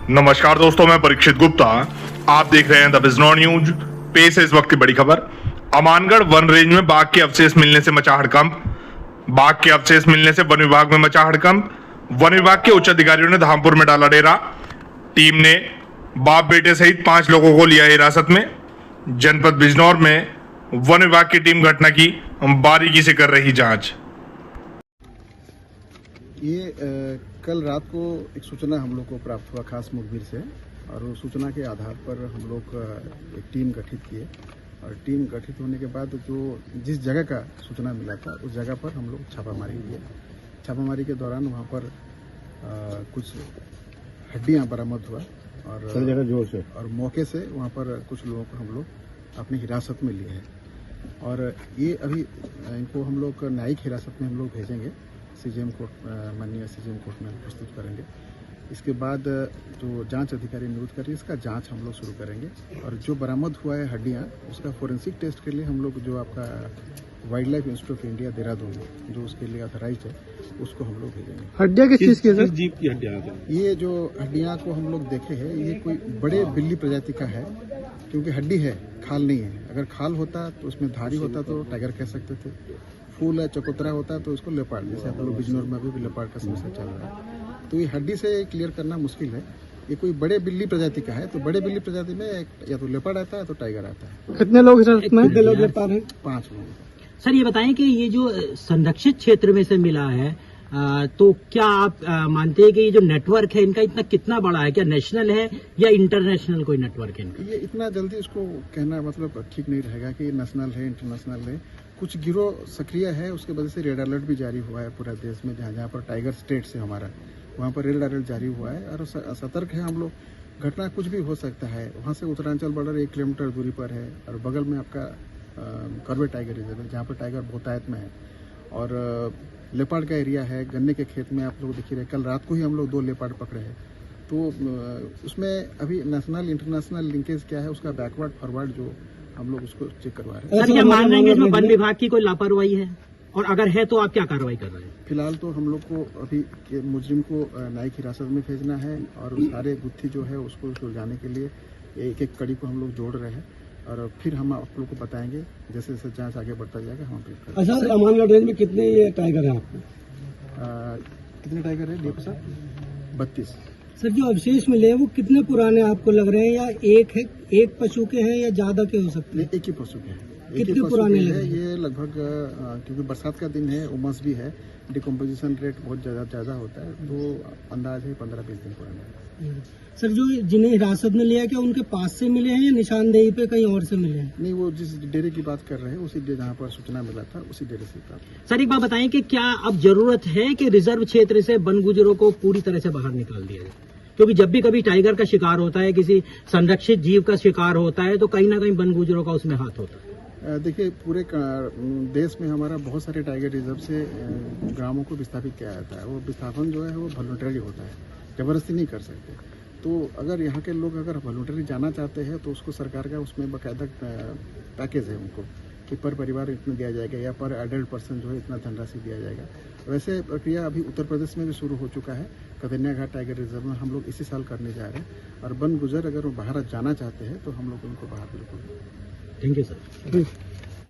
नमस्कार दोस्तों, मैं परीक्षित गुप्ता। आप देख रहे हैं द बिजनौर न्यूज। पेश है इस वक्त की बड़ी खबर। अमानगढ़ वन रेंज में बाघ के अवशेष मिलने से मचा हड़कंप। बाघ के अवशेष मिलने से वन विभाग में मचा हड़कंप। वन विभाग के उच्च अधिकारियों ने धामपुर में डाला डेरा। टीम ने बाप बेटे सहित 5 लोगों को लिया हिरासत में। जनपद बिजनौर में वन विभाग की टीम घटना की बारीकी से कर रही जांच। ये कल रात को एक सूचना हम लोग को प्राप्त हुआ खास मुखबिर से, और उस सूचना के आधार पर हम लोग एक टीम गठित किए। और टीम गठित होने के बाद जो जिस जगह का सूचना मिला था उस जगह पर हम लोग छापामारी किए। छापामारी के दौरान वहाँ पर कुछ हड्डियाँ बरामद हुआ और मौके से वहाँ पर कुछ लोगों को हम लोग अपनी हिरासत में लिए हैं। और ये अभी इनको हम लोग न्यायिक हिरासत में हम लोग भेजेंगे, सीजीएम कोर्ट, माननीय सीजीएम कोर्ट में प्रस्तुत करेंगे। इसके बाद जो जांच अधिकारी नियुक्त करेंगे, इसका जांच हम लोग शुरू करेंगे। और जो बरामद हुआ है हड्डियां, उसका फोरेंसिक टेस्ट के लिए हम लोग जो आपका wild life institute of India Dehradun जो उसके लिए ऑथराइज है, उसको हम लोग भेजेंगे। हड्डियां किस चीज की है सर? जीप की हड्डियां। ये जो हड्डियां को हम लोग देखे हैं, ये कोई बड़े बिल्ली प्रजाति का है, क्योंकि हड्डी है, खाल नहीं है। अगर खाल होता तो उसमें धारी होता तो टाइगर कह सकते थे। फूल है, चकोतरा होता है तो उसको लेपर्ड, जैसे आप लोग बिजनौर में भी लेपर्ड का समस्या चल रहा है। तो ये हड्डी से क्लियर करना मुश्किल है। ये कोई बड़े बिल्ली प्रजाति का है, तो बड़े बिल्ली प्रजाति में या तो लेपर्ड आता है तो टाइगर आता है। कितने लोग कितने लोग गिरफ्तार हैं? 5 लोग। सर ये बताएं कि ये जो संरक्षित क्षेत्र में से मिला है, तो क्या आप मानते हैं कि ये जो नेटवर्क है इनका इतना कितना बड़ा है? क्या नेशनल है या इंटरनेशनल कोई नेटवर्क है इनका? ये इतना जल्दी इसको कहना मतलब ठीक नहीं रहेगा कि नेशनल है इंटरनेशनल है। कुछ गिरोह सक्रिय है, उसके वजह से रेड अलर्ट भी जारी हुआ है पूरा देश में। जहाँ जहाँ पर टाइगर स्टेट से हमारा, वहाँ पर रेड अलर्ट जारी हुआ है और सतर्क है हम लोग। घटना कुछ भी हो सकता है। वहाँ से उत्तरांचल बॉर्डर 1 किलोमीटर दूरी पर है और बगल में आपका कॉर्बेट टाइगर रिजर्व है, जहाँ पर टाइगर बहुतायत में है। और लेपर्ड का एरिया है। गन्ने के खेत में आप लोग दिख रहे, कल रात को ही हम लोग 2 लेपर्ड पकड़े हैं। तो उसमें अभी नेशनल इंटरनेशनल लिंकेज क्या है, उसका बैकवर्ड फॉरवर्ड जो हम लोग उसको चेक करवा रहे हैं। सर क्या मान रहे हैं इसमें वन विभाग की कोई लापरवाही है, और अगर है तो आप क्या कार्रवाई कर रहे हैं? फिलहाल तो हम लोग को अभी मुजरिम को न्यायिक हिरासत में भेजना है और सारे गुत्थी जो है उसको सुलझाने के लिए एक कड़ी को हम लोग जोड़ रहे हैं। और फिर हम आप लोग को बताएंगे जैसे जैसे जांच आगे बढ़ता जाएगा हम अपडेट करेंगे। अच्छा, अमानगढ़ रेंज में कितने ये टाइगर हैं आपको? कितने टाइगर है? 32। सर जो अवशेष मिले हैं वो कितने पुराने आपको लग रहे हैं, या एक पशु के हैं या ज्यादा के हो सकते हैं? एक ही पशु के हैं। कितने पुराने है ये? लगभग क्योंकि बरसात का दिन है, उमस भी है, डिकम्पोजिशन रेट बहुत ज्यादा होता है, तो अंदाज है 15-20 दिन पुराना है। सर जो जिन्हें हिरासत में लिया, क्या उनके पास से मिले हैं या निशानदेही पे कहीं और से मिले हैं? नहीं, वो जिस डेरे की बात कर रहे हैं उसी जहाँ पर सूचना मिला था उसी डेरे से प्राप्त। सर एक बात बताएं कि क्या अब जरूरत है कि रिजर्व क्षेत्र से वन गुजरों को पूरी तरह से बाहर निकाल दिया जाए? क्योंकि जब भी कभी टाइगर का शिकार होता है, किसी संरक्षित जीव का शिकार होता है, तो कहीं ना कहीं वन गुजरों का उसमें हाथ होता है। देखिए, पूरे देश में हमारा बहुत सारे टाइगर रिजर्व से ग्रामों को विस्थापित किया जाता है। वो विस्थापन जो है वो वॉलंटरी होता है, जबरदस्ती नहीं कर सकते। तो अगर यहाँ के लोग अगर वॉलंटरी जाना चाहते हैं तो उसको सरकार का उसमें बाकायदा पैकेज है उनको कि पर परिवार इतना दिया जाएगा या पर एडल्ट पर्सन जो है इतना धनराशि दिया जाएगा। वैसे प्रक्रिया अभी उत्तर प्रदेश में भी शुरू हो चुका है। कदनिया घाट टाइगर रिजर्व में हम लोग इसी साल करने जा रहे हैं। और वन गुजर अगर वो बाहर जाना चाहते हैं तो हम लोग उनको बाहर बिल्कुल। Thank you sir.